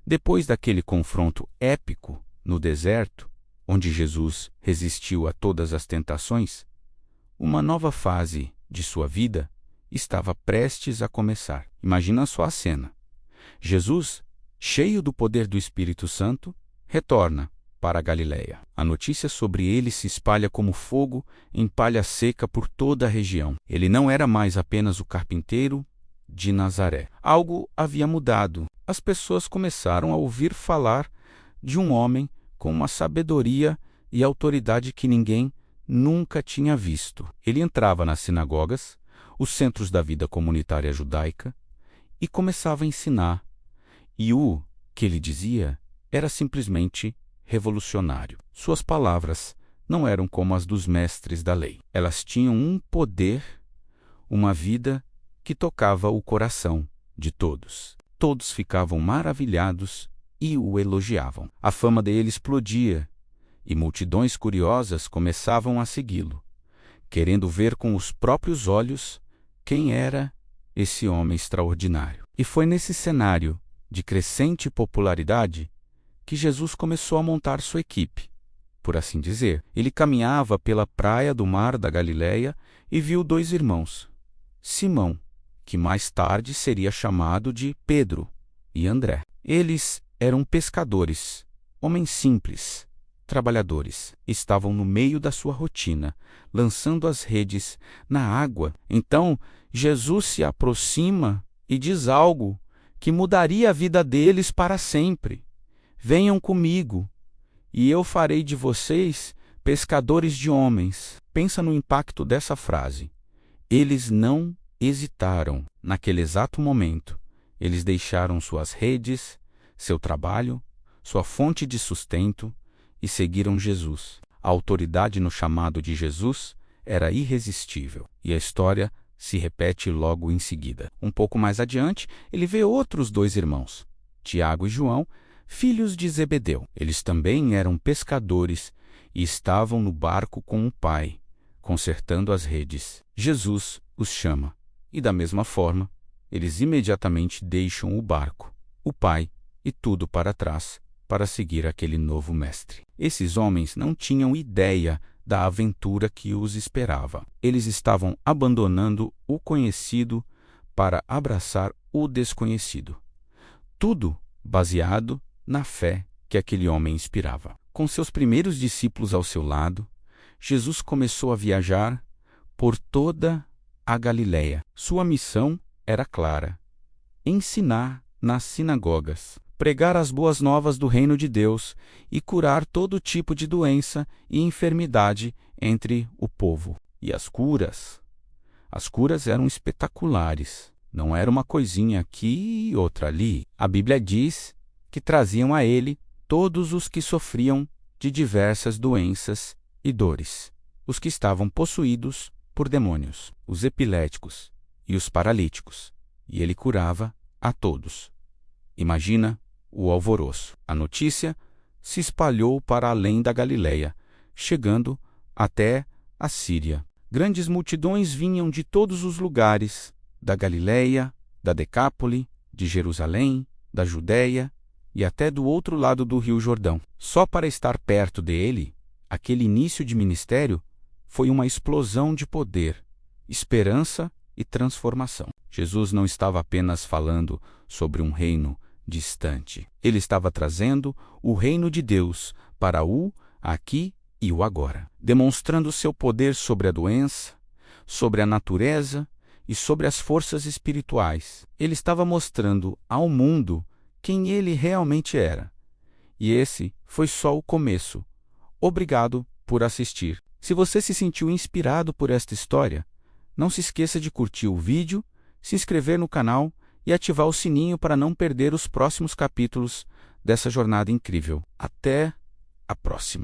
Depois daquele confronto épico no deserto, onde Jesus resistiu a todas as tentações, uma nova fase de sua vida estava prestes a começar. Imagina só a cena. Jesus, cheio do poder do Espírito Santo, retorna para a Galileia. A notícia sobre ele se espalha como fogo em palha seca por toda a região. Ele não era mais apenas o carpinteiro de Nazaré. Algo havia mudado. As pessoas começaram a ouvir falar de um homem com uma sabedoria e autoridade que ninguém nunca tinha visto. Ele entrava nas sinagogas, os centros da vida comunitária judaica, e começava a ensinar. E o que ele dizia era simplesmente revolucionário. Suas palavras não eram como as dos mestres da lei. Elas tinham um poder, uma vida que tocava o coração de todos. Todos ficavam maravilhados e o elogiavam. A fama dele explodia e multidões curiosas começavam a segui-lo, querendo ver com os próprios olhos quem era esse homem extraordinário. E foi nesse cenário de crescente popularidade que Jesus começou a montar sua equipe, por assim dizer. Ele caminhava pela praia do mar da Galileia e viu dois irmãos, Simão, que mais tarde seria chamado de Pedro, e André. Eles eram pescadores, homens simples, trabalhadores. Estavam no meio da sua rotina, lançando as redes na água. Então, Jesus se aproxima e diz algo que mudaria a vida deles para sempre. Venham comigo, e eu farei de vocês pescadores de homens. Pensa no impacto dessa frase. Eles não hesitaram. Naquele exato momento, eles deixaram suas redes, seu trabalho, sua fonte de sustento e seguiram Jesus. A autoridade no chamado de Jesus era irresistível, e a história se repete logo em seguida. Um pouco mais adiante, ele vê outros dois irmãos, Tiago e João, filhos de Zebedeu. Eles também eram pescadores e estavam no barco com o pai, consertando as redes. Jesus os chama, e da mesma forma, eles imediatamente deixam o barco, o pai e tudo para trás, para seguir aquele novo mestre. Esses homens não tinham ideia da aventura que os esperava. Eles estavam abandonando o conhecido para abraçar o desconhecido. Tudo baseado na fé que aquele homem inspirava. Com seus primeiros discípulos ao seu lado, Jesus começou a viajar por toda a Galileia. Sua missão era clara: ensinar nas sinagogas, pregar as boas novas do reino de Deus e curar todo tipo de doença e enfermidade entre o povo. E as curas eram espetaculares. Não era uma coisinha aqui e outra ali. A Bíblia diz que traziam a ele todos os que sofriam de diversas doenças e dores, os que estavam possuídos por demônios, os epiléticos e os paralíticos, e ele curava a todos. Imagina o alvoroço. A notícia se espalhou para além da Galileia, chegando até a Síria. Grandes multidões vinham de todos os lugares, da Galileia, da Decápole, de Jerusalém, da Judéia e até do outro lado do Rio Jordão. Só para estar perto dele, aquele início de ministério foi uma explosão de poder, esperança e transformação. Jesus não estava apenas falando sobre um reino distante. Ele estava trazendo o reino de Deus para o aqui e o agora, demonstrando seu poder sobre a doença, sobre a natureza e sobre as forças espirituais. Ele estava mostrando ao mundo quem ele realmente era. E esse foi só o começo. Obrigado por assistir. Se você se sentiu inspirado por esta história, não se esqueça de curtir o vídeo, se inscrever no canal e ativar o sininho para não perder os próximos capítulos dessa jornada incrível. Até a próxima!